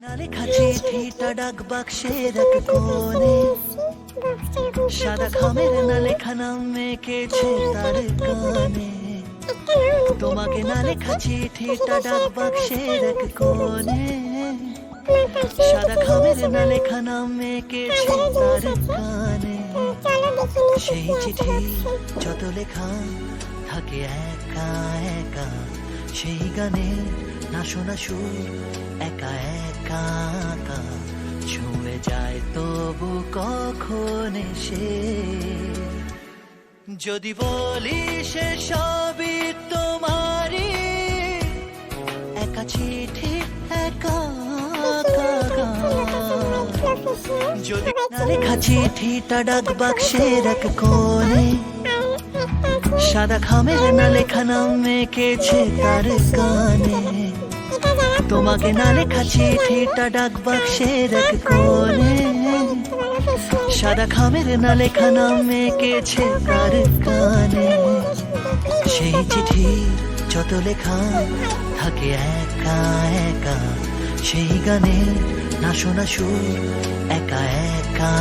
লেখা চিঠিটা ডাক বাক্সের এক কোণে, সাদা খামের না লেখা নাম এঁকেছে তার কানে। তোমাকে না লেখা চিঠিটা ডাক বাক্সের এক কোণে, সাদা খামের না লেখা নাম এঁকেছে তার কানে। সেই চিঠি যত লেখা থাকে একা একা, সেই গানে না শোনা সুর একা একা একা ছুঁয়ে যায় তবু কখন এসে। যদি বলি সে সবই তোমারই, একা চিঠি একা একা। যদি না লেখা চিঠিটা ডাক বাক্সের এক কোণে, সাদা খামের না লেখা নাম এঁকেছে তার কানে। তোমাকে না লেখা চিঠিটা ডাক বাক্সের এক কোণে, সাদা খামের না লেখা নাম এঁকেছে তার কানে। সেই চিঠি যত লেখা থাকে একা একা, সেই গানে না শোনা সুর একা একা।